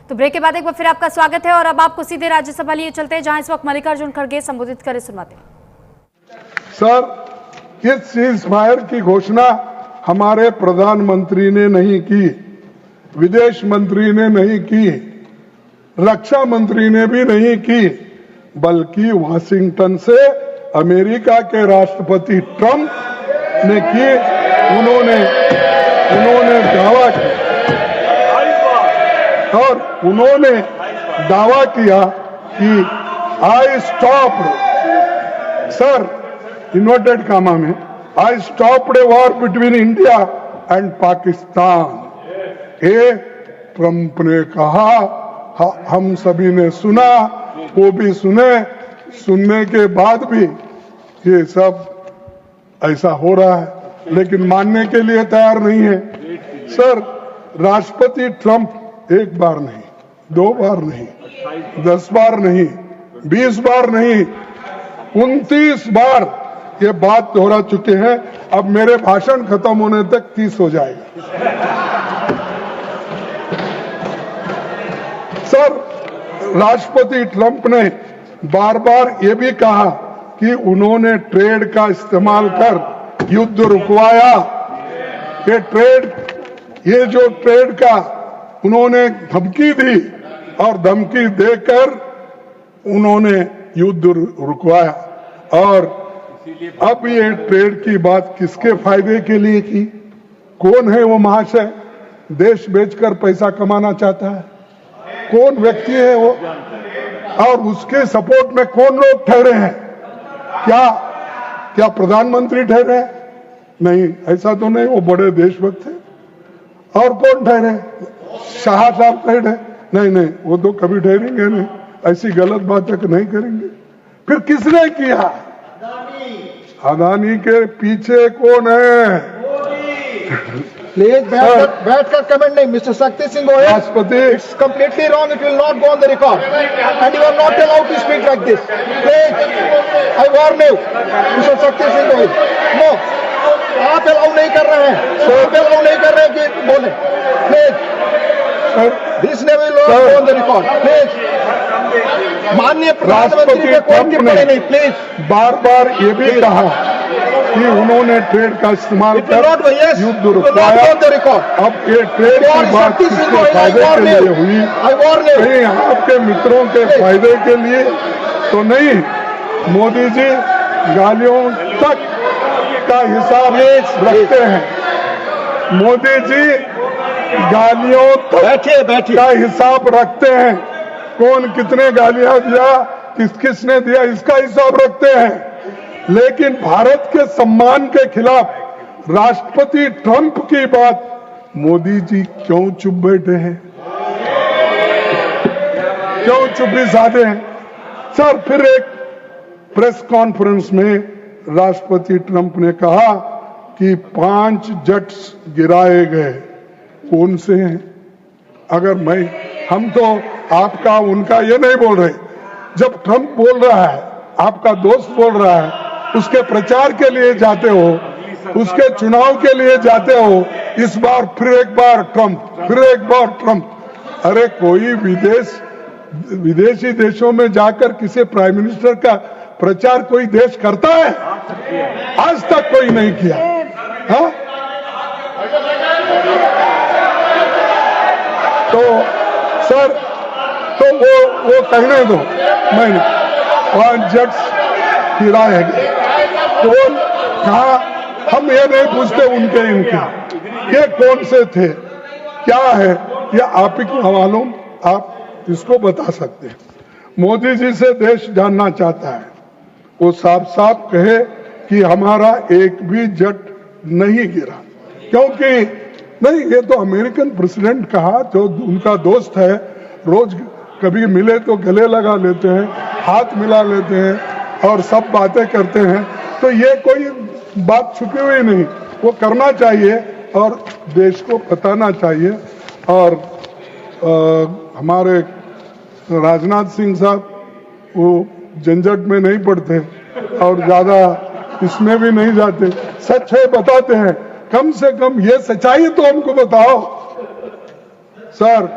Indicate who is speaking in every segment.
Speaker 1: तो ब्रेक के बाद एक बार फिर आपका स्वागत है और अब आपको सीधे राज्यसभा लिए चलते हैं, जहां इस वक्त मल्लिकार्जुन खड़गे संबोधित करें, सुनवाते हैं।
Speaker 2: सर, इस सीज फायर की घोषणा हमारे प्रधानमंत्री ने नहीं की, विदेश मंत्री ने नहीं की, रक्षा मंत्री ने भी नहीं की, बल्कि वाशिंगटन से अमेरिका के राष्ट्रपति ट्रंप ने की। उन्होंने दावा किया और उन्होंने दावा किया कि I stopped, sir inverted comma में, I stopped a war between India and Pakistan. ये ट्रंप ने कहा, हम सभी ने सुना, वो भी सुनने के बाद भी ये सब ऐसा हो रहा है, लेकिन मानने के लिए तैयार नहीं है। सर, राष्ट्रपति ट्रंप एक बार नहीं, 2 बार नहीं, 10 बार नहीं, 20 बार नहीं, 29 बार ये बात दोहरा चुके हैं। अब मेरे भाषण खत्म होने तक 30 हो जाएगा। सर, राष्ट्रपति ट्रंप ने बार बार ये भी कहा कि उन्होंने ट्रेड का इस्तेमाल कर युद्ध रुकवाया। ये जो ट्रेड का उन्होंने धमकी दी और धमकी देकर उन्होंने युद्ध रुकवाया। और अब ये ट्रेड की बात किसके फायदे के लिए की? कौन है वो महाशय? देश बेचकर पैसा कमाना चाहता है? कौन व्यक्ति है वो? और उसके सपोर्ट में कौन लोग ठहरे हैं? क्या प्रधानमंत्री ठहरे हैं? नहीं, ऐसा तो नहीं, वो बड़े देशभक्त थे। और कौन ठहरे? शाह साहब ठहरे? नहीं, वो तो कभी ठहरेंगे नहीं, ऐसी गलत बातें नहीं करेंगे। फिर किसने किया? अदानी के पीछे कौन है?
Speaker 3: प्लीज बैठकर कमेंट नहीं, मिस्टर शक्ति सिंह गोयल,
Speaker 2: राष्ट्रपति,
Speaker 3: it's completely wrong, it will not go on the record and you are not allowed to speak like this. Please, I warn you, mister Shakti Singh Goyal, no, आप अलाउ नहीं कर रहे हैं, आप अलाउ नहीं कर रहे हैं कि बोले। प्लीज, दिस ने will not go on the record. Please, माननीय प्रधानमंत्री पे कोई टिप्पणी नहीं। प्लीज,
Speaker 2: बार बार ये भी कहा कि उन्होंने ट्रेड का इस्तेमाल कर युद्ध रुकवाया। अब ये ट्रेड की बात किसके फायदे के लिए हुई? कहीं आपके मित्रों के फायदे के लिए तो नहीं। मोदी जी गालियों तक का हिसाब रखते हैं। मोदी जी गालियों तक का हिसाब रखते हैं। कौन कितने गालियां दिया, किसने दिया, इसका हिसाब रखते हैं। लेकिन भारत के सम्मान के खिलाफ राष्ट्रपति ट्रंप की बात मोदी जी क्यों चुप बैठे हैं? क्यों चुप्पी साधे हैं? सर, फिर एक प्रेस कॉन्फ्रेंस में राष्ट्रपति ट्रंप ने कहा कि 5 जेट्स गिराए गए। कौन से हैं? अगर हम तो आपका उनका ये नहीं बोल रहे। जब ट्रंप बोल रहा है, आपका दोस्त बोल रहा है, उसके प्रचार के लिए जाते हो, उसके चुनाव के लिए जाते हो, इस बार फिर एक बार ट्रंप। अरे कोई विदेशी देशों में जाकर किसी प्राइम मिनिस्टर का प्रचार कोई देश करता है? आज तक कोई नहीं किया। हाँ? तो सर, तो वो कहने दो, मैं 5 जेट्स गिराए गए। कौन, कहा? हम ये नहीं पूछते उनके ये कौन से थे, क्या है, ये आप ही को मालूम, आप इसको बता सकते हैं। मोदी जी से देश जानना चाहता है, वो साफ साफ कहे कि हमारा एक भी जेट नहीं गिरा। क्योंकि नहीं, ये तो अमेरिकन प्रेसिडेंट कहा, जो उनका दोस्त है, रोज कभी मिले तो गले लगा लेते हैं, हाथ मिला लेते हैं और सब बातें करते हैं। तो ये कोई बात छुपी हुई नहीं, वो करना चाहिए और देश को बताना चाहिए। और हमारे राजनाथ सिंह साहब वो झंझट में नहीं पड़ते और ज्यादा इसमें भी नहीं जाते, सच है बताते हैं। कम से कम ये सच्चाई तो हमको बताओ। सर,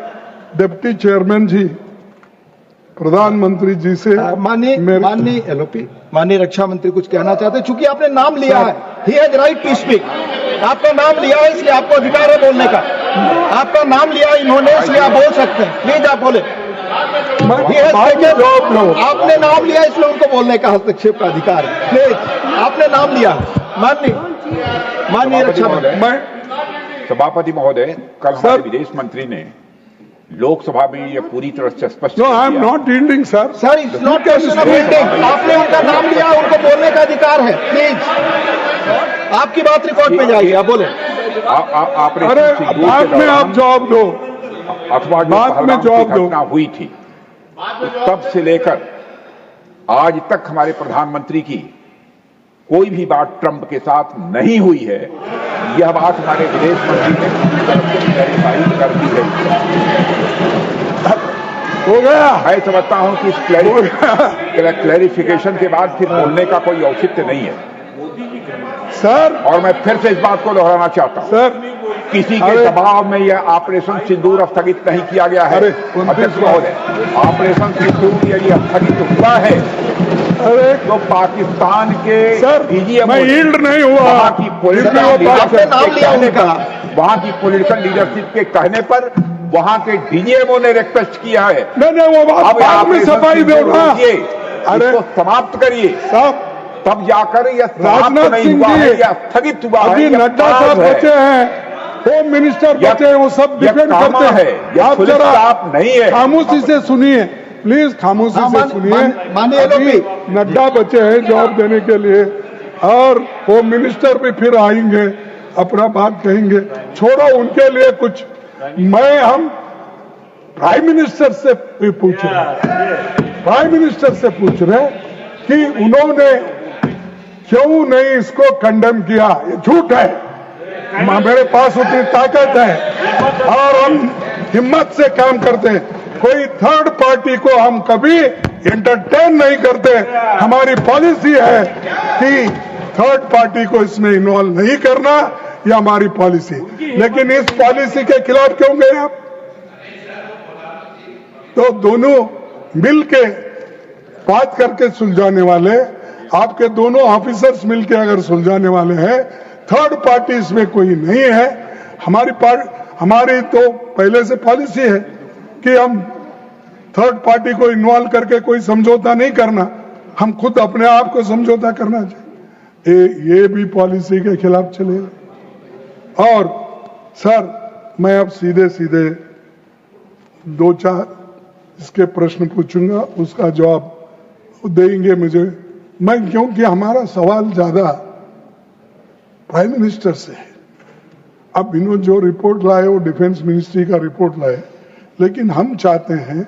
Speaker 2: डिप्टी चेयरमैन जी प्रधानमंत्री जी से
Speaker 3: माननीय एलओपी, माननीय रक्षा मंत्री कुछ कहना चाहते हैं, चूंकि आपने नाम लिया है, he has right to speak. आपका नाम लिया है इसलिए आपको अधिकार है बोलने का। आपका नाम लिया इन्होंने इसलिए आप बोल सकते हैं, प्लीज आप बोले। आपने नाम लिया इसलिए उनको बोलने का हस्तक्षेप का अधिकार है, प्लीज आपने नाम लिया। माननीय रक्षा मंत्री।
Speaker 4: सभापति महोदय, कल हमारे विदेश मंत्री ने लोकसभा में ये पूरी तरह से स्पष्ट
Speaker 2: no I am not yielding sir.
Speaker 3: Sir it's not question of yielding. आपने उनका नाम लिया, उनको बोलने का अधिकार है, प्लीज आपकी बात रिकॉर्ड में जाएगी, आप बोले।
Speaker 2: अरे बाद में आप जवाब दो,
Speaker 4: अथवा
Speaker 2: बाद में जवाब दो।
Speaker 4: घटना हुई थी तब से लेकर आज तक हमारे प्रधानमंत्री की कोई भी बात ट्रंप के साथ नहीं हुई है। यह बात हमारे विदेश मंत्री ने क्लैरिफाई कर दी है।
Speaker 2: हो गया।
Speaker 4: मैं समझता हूं कि इस क्लैरिफिकेशन के बाद फिर बोलने का कोई औचित्य नहीं है
Speaker 2: सर।
Speaker 4: और मैं फिर से इस बात को दोहराना चाहता हूं,
Speaker 2: सर
Speaker 4: किसी के दबाव में यह ऑपरेशन सिंदूर स्थगित नहीं किया गया है। अध्यक्ष महोदय, ऑपरेशन सिंदूर यदि स्थगित हुआ है तो पाकिस्तान के डीजीएम
Speaker 2: मैं यील्ड नहीं हुआ,
Speaker 4: वहां की पॉलिटिकल लीडरशिप के कहने पर वहां के डीजीएमओ ने रिक्वेस्ट किया है।
Speaker 2: नहीं वो बात बाद में सफाई दो ना।
Speaker 4: अरे तो समाप्त करिए साहब, तब जाकर यह समाप्त नहीं हुआ है, यह स्थगित हुआ है।
Speaker 2: अभी नड्डा साहब बचे हैं, होम मिनिस्टर बचे हैं, वो सब डिफेंड करते हैं। आप जरा
Speaker 4: आप नहीं है,
Speaker 2: खामोशी से सुनिए प्लीज, खामोशी से सुनिए। अभी नड्डा बचे हैं जवाब देने के लिए और होम मिनिस्टर भी फिर आएंगे, अपना बात कहेंगे। छोड़ो उनके लिए कुछ। हम प्राइम मिनिस्टर से पूछ रहे हैं, प्राइम मिनिस्टर से पूछ रहे कि उन्होंने क्यों नहीं इसको कंडेम किया। ये झूठ है, मेरे पास उतनी ताकत है और हम हिम्मत से काम करते हैं। कोई थर्ड पार्टी को हम कभी एंटरटेन नहीं करते। हमारी पॉलिसी है कि थर्ड पार्टी को इसमें इन्वॉल्व नहीं करना, यह हमारी पॉलिसी। लेकिन इस पॉलिसी के खिलाफ क्यों गए आप? तो दोनों मिलके बात करके सुलझाने वाले, आपके दोनों ऑफिसर्स मिलके अगर सुलझाने वाले हैं, थर्ड पार्टी इसमें कोई नहीं है। हमारी तो पहले से पॉलिसी है कि हम थर्ड पार्टी को इन्वॉल्व करके कोई समझौता नहीं करना, हम खुद अपने आप को समझौता करना चाहिए। ये भी पॉलिसी के खिलाफ चलेगा। और सर मैं अब सीधे सीधे दो चार इसके प्रश्न पूछूंगा, उसका जवाब देंगे मुझे। मैं क्योंकि हमारा सवाल ज्यादा प्राइम मिनिस्टर से है। अब इन्होंने जो रिपोर्ट लाए वो डिफेंस मिनिस्ट्री का रिपोर्ट लाए, लेकिन हम चाहते हैं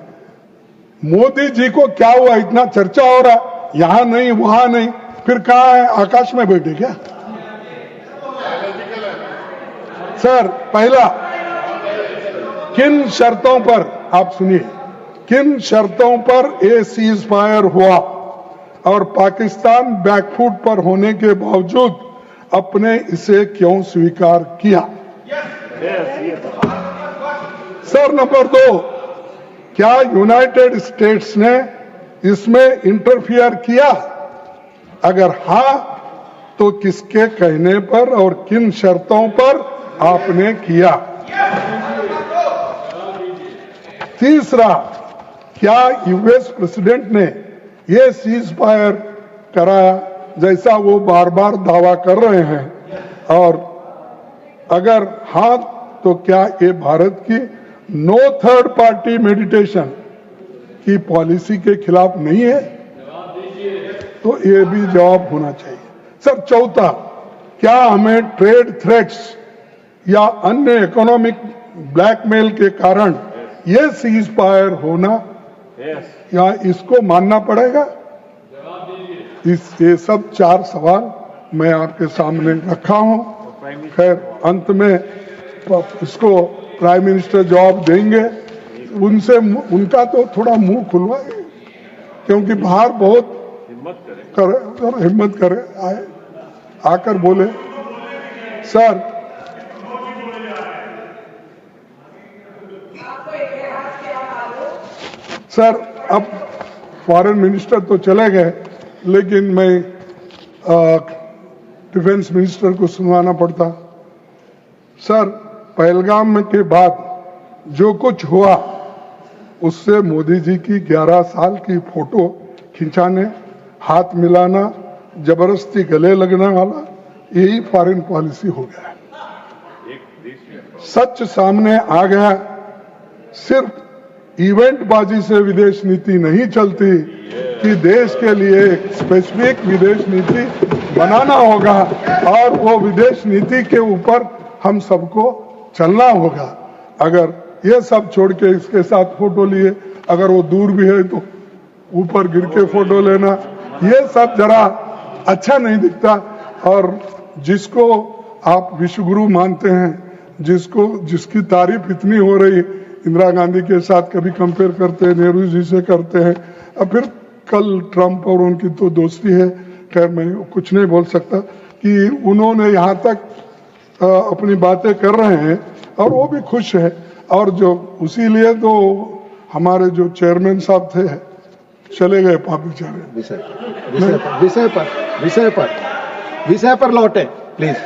Speaker 2: मोदी जी को क्या हुआ, इतना चर्चा हो रहा, यहां नहीं वहां नहीं, फिर कहां है, आकाश में बैठे क्या? सर पहला, किन शर्तों पर, आप सुनिए, किन शर्तों पर ये सीज फायर हुआ और पाकिस्तान बैकफुट पर होने के बावजूद अपने इसे क्यों स्वीकार किया? सर नंबर 2, क्या यूनाइटेड स्टेट्स ने इसमें इंटरफियर किया? अगर हां तो किसके कहने पर और किन शर्तों पर आपने किया? तीसरा, क्या यूएस प्रेसिडेंट ने यह सीज फायर कराया जैसा वो बार बार दावा कर रहे हैं? और अगर हां तो क्या ये भारत की नो थर्ड पार्टी मेडिटेशन की पॉलिसी के खिलाफ नहीं है? तो ये भी जवाब होना चाहिए। सर चौथा, क्या हमें ट्रेड थ्रेट्स या अन्य इकोनॉमिक ब्लैकमेल के कारण ये सीज फायर होना या इसको मानना पड़ेगा? ये सब 4 सवाल मैं आपके सामने रखा हूं। खैर अंत में इसको प्राइम मिनिस्टर जवाब देंगे। उनसे उनका तो थोड़ा मुंह खुलवाए, क्योंकि बाहर बहुत हिम्मत करे आए, आकर बोले। सर सर अब फॉरेन मिनिस्टर तो चले गए, लेकिन मैं डिफेंस मिनिस्टर को सुनवाना पड़ता। सर पहलगाम के बाद जो कुछ हुआ उससे मोदी जी की 11 साल की फोटो खिंचाने, हाथ मिलाना, जबरदस्ती गले लगने वाला, यही फॉरेन पॉलिसी हो गया है। सच सामने आ गया, सिर्फ इवेंट बाजी से विदेश नीति नहीं चलती कि देश के लिए एक स्पेसिफिक विदेश नीति बनाना होगा और वो विदेश नीति के ऊपर हम सबको चलना होगा। अगर ये सब छोड़ के इसके साथ फोटो लिए, अगर वो दूर भी है तो ऊपर गिर के फोटो लेना, ये सब जरा अच्छा नहीं दिखता। और जिसको आप विश्वगुरु मानते हैं, जिसकी तारीफ इतनी हो रही, इंदिरा गांधी के साथ कभी कंपेयर करते हैं, नेहरू जी से करते हैं, और फिर कल ट्रंप और उनकी तो दोस्ती है, खैर मैं कुछ नहीं बोल सकता कि उन्होंने यहाँ तक अपनी बातें कर रहे हैं और वो भी खुश है। और जो उसी लिए तो हमारे जो चेयरमैन साहब थे चले गए पाप बेचारे।
Speaker 3: विषय पर लौटे प्लीज।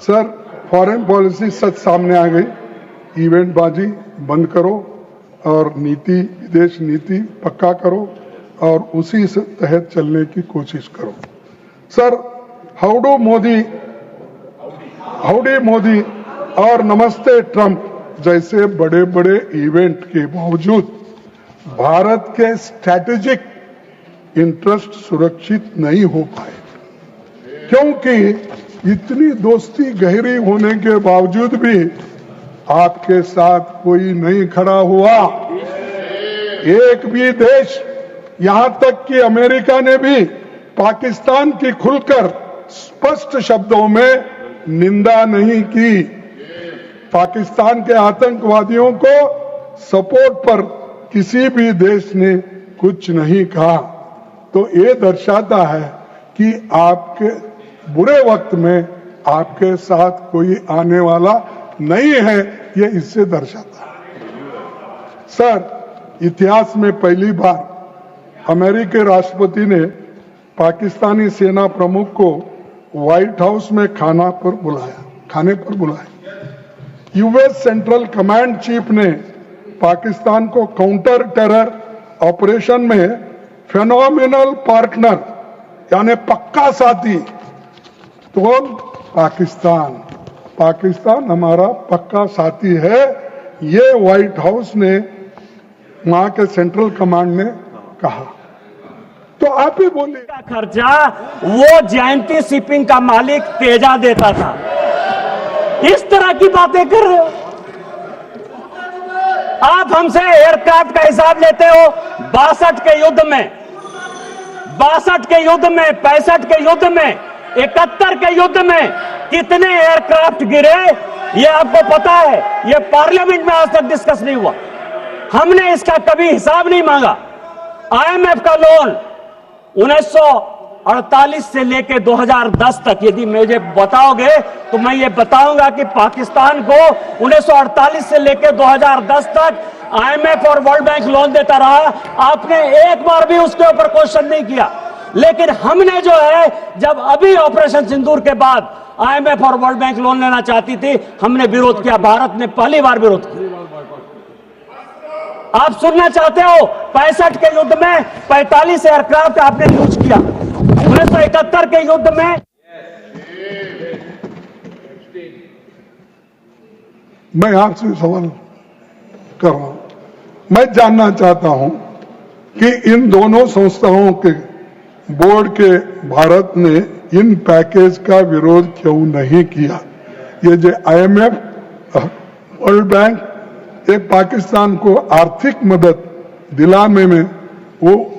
Speaker 2: सर फॉरेन पॉलिसी सच सामने आ गई, इवेंट बाजी बंद करो और नीति, विदेश नीति पक्का करो और उसी से तहत चलने की कोशिश करो। सर हाउडी मोदी और नमस्ते ट्रंप जैसे बड़े बड़े इवेंट के बावजूद भारत के स्ट्रैटेजिक इंटरेस्ट सुरक्षित नहीं हो पाए, क्योंकि इतनी दोस्ती गहरी होने के बावजूद भी आपके साथ कोई नहीं खड़ा हुआ। एक भी देश, यहां तक कि अमेरिका ने भी पाकिस्तान की खुलकर स्पष्ट शब्दों में निंदा नहीं की। पाकिस्तान के आतंकवादियों को सपोर्ट पर किसी भी देश ने कुछ नहीं कहा। तो ये दर्शाता है कि आपके बुरे वक्त में आपके साथ कोई आने वाला नहीं है, ये इससे दर्शाता है। सर इतिहास में पहली बार अमेरिकी राष्ट्रपति ने पाकिस्तानी सेना प्रमुख को व्हाइट हाउस में खाने पर बुलाया। यूएस सेंट्रल कमांड चीफ ने पाकिस्तान को काउंटर टेरर ऑपरेशन में फेनोमिनल पार्टनर यानी पक्का साथी, तो पाकिस्तान हमारा पक्का साथी है, ये व्हाइट हाउस ने, वहां के सेंट्रल कमांड ने कहा। तो आप ही बोलिए।
Speaker 5: का खर्चा वो जयंती शिपिंग का मालिक तेजा देता था। इस तरह की बातें कर रहे हो आप, हमसे एयरक्राफ्ट का हिसाब लेते हो। 62 के युद्ध में, 62 के युद्ध में, 65 के युद्ध में, 71 के युद्ध में कितने एयरक्राफ्ट गिरे ये आपको पता है। ये पार्लियामेंट में आज तक डिस्कस नहीं हुआ। हमने इसका कभी हिसाब नहीं मांगा। आईएमएफ का लोन 1948 से लेकर 2010 तक यदि मुझे बताओगे तो मैं ये बताऊंगा कि पाकिस्तान को 1948 से लेकर 2010 तक आईएमएफ और वर्ल्ड बैंक लोन देता रहा। आपने एक बार भी उसके ऊपर क्वेश्चन नहीं किया। लेकिन हमने जो है, जब अभी ऑपरेशन सिंदूर के बाद आईएमएफ और वर्ल्ड बैंक लोन लेना चाहती थी, हमने विरोध किया। भारत ने पहली बार विरोध किया। आप सुनना चाहते हो 65 के युद्ध में 45 एयरक्राफ्ट आपने यूज किया। 1971 के युद्ध में
Speaker 2: मैं आपसे सवाल कर रहा हूं, मैं जानना चाहता हूं कि इन दोनों संस्थाओं के बोर्ड के भारत ने इन पैकेज का विरोध क्यों नहीं किया। ये जो आईएमएफ, वर्ल्ड बैंक, ये पाकिस्तान को आर्थिक मदद दिलाने में, वो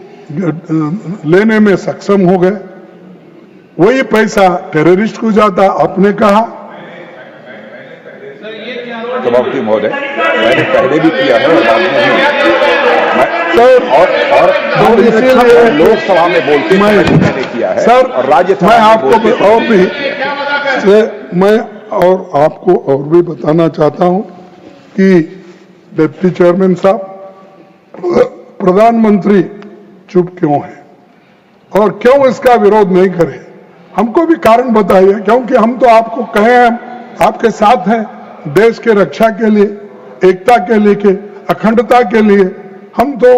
Speaker 2: लेने में सक्षम हो गए। वही पैसा टेररिस्ट को जाता, आपने कहा।
Speaker 4: सभापति महोदय, मैंने पहले भी किया है और बाद में भी, और लोकसभा में बोलते मैंने किया है
Speaker 2: सर,
Speaker 4: और राज्यसभा
Speaker 2: मैं
Speaker 4: में
Speaker 2: आपको और भी मैं और आपको और भी बताना चाहता हूं कि डिप्टी चेयरमैन साहब, प्रधानमंत्री चुप क्यों है और क्यों इसका विरोध नहीं करे? हमको भी कारण बताइए, क्योंकि हम तो आपको कहे हैं, आपके साथ हैं, देश के रक्षा के लिए, एकता के लिए, अखंडता के लिए हम तो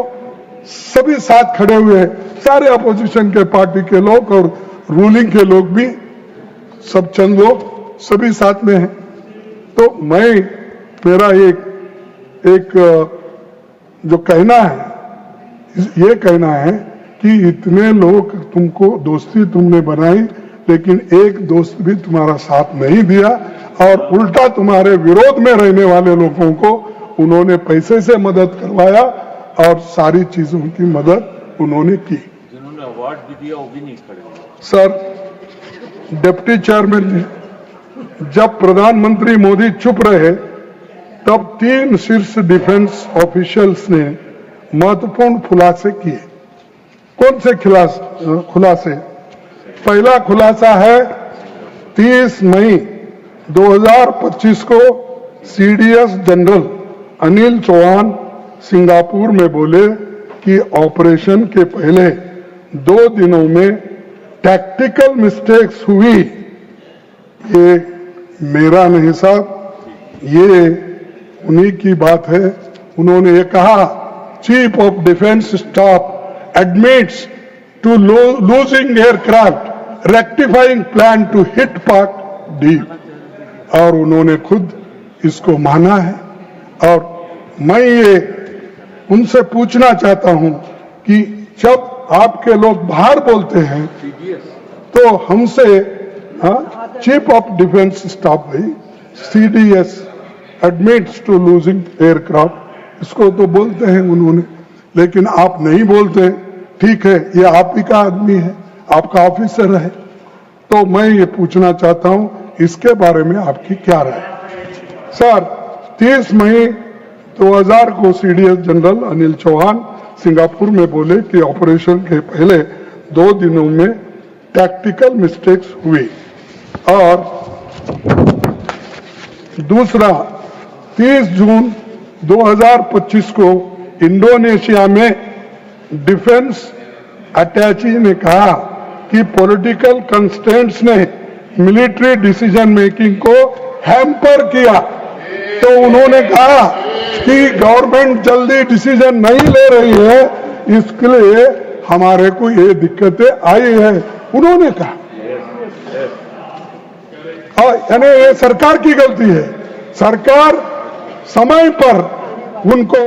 Speaker 2: सभी साथ खड़े हुए हैं, सारे अपोजिशन के पार्टी के लोग और रूलिंग के लोग भी, सब चंद लोग सभी साथ में हैं। तो मेरा एक जो कहना है, ये कहना है कि इतने लोग तुमको दोस्ती तुमने बनाई, लेकिन एक दोस्त भी तुम्हारा साथ नहीं दिया और उल्टा तुम्हारे विरोध में रहने वाले लोगों को उन्होंने पैसे से मदद करवाया और सारी चीजों की मदद उन्होंने की।
Speaker 5: जिन्होंने अवार्ड भी दिया वो भी नहीं खड़े।
Speaker 2: सर, डिप्टी चेयरमैन जी, जब प्रधानमंत्री मोदी चुप रहे तब 3 शीर्ष डिफेंस ऑफिशियल्स ने महत्वपूर्ण खुलासे किए। कौन से खुलासे? पहला खुलासा है 30 मई 2025 को CDS general Anil Chauhan Singapore में बोले कि ऑपरेशन के पहले 2 दिनों में टैक्टिकल मिस्टेक्स हुई। ये मेरा नहीं साहब, ये उन्हीं की बात है। उन्होंने ये कहा, chief of defence staff admits to losing aircraft, rectifying plan to hit Pak deep, और उन्होंने खुद इसको माना है। और मैं ये उनसे पूछना चाहता हूं कि जब आपके लोग बाहर बोलते हैं तो हमसे चीफ ऑफ डिफेंस स्टाफ भाई CDS admits to losing aircraft, इसको तो बोलते हैं उन्होंने, लेकिन आप नहीं बोलते। ठीक है, ये आप ही का आदमी है, आपका ऑफिसर है, तो मैं ये पूछना चाहता हूं इसके बारे में आपकी क्या राय? सर, 30 मई 2000 को CDS general Anil Chauhan Singapore में बोले कि ऑपरेशन के पहले 2 दिनों में टैक्टिकल मिस्टेक्स हुई। और दूसरा, 30 जून 2025 को इंडोनेशिया में डिफेंस अटैची ने कहा कि पॉलिटिकल कंस्ट्रेंट्स ने मिलिट्री डिसीजन मेकिंग को हैम्पर किया। तो उन्होंने कहा कि गवर्नमेंट जल्दी डिसीजन नहीं ले रही है, इसके लिए हमारे को ये दिक्कतें आई है, उन्होंने कहा। यानी ये सरकार की गलती है, सरकार समय पर उनको।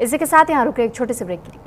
Speaker 1: इसी के साथ यहाँ रुके एक छोटे से ब्रेक के लिए।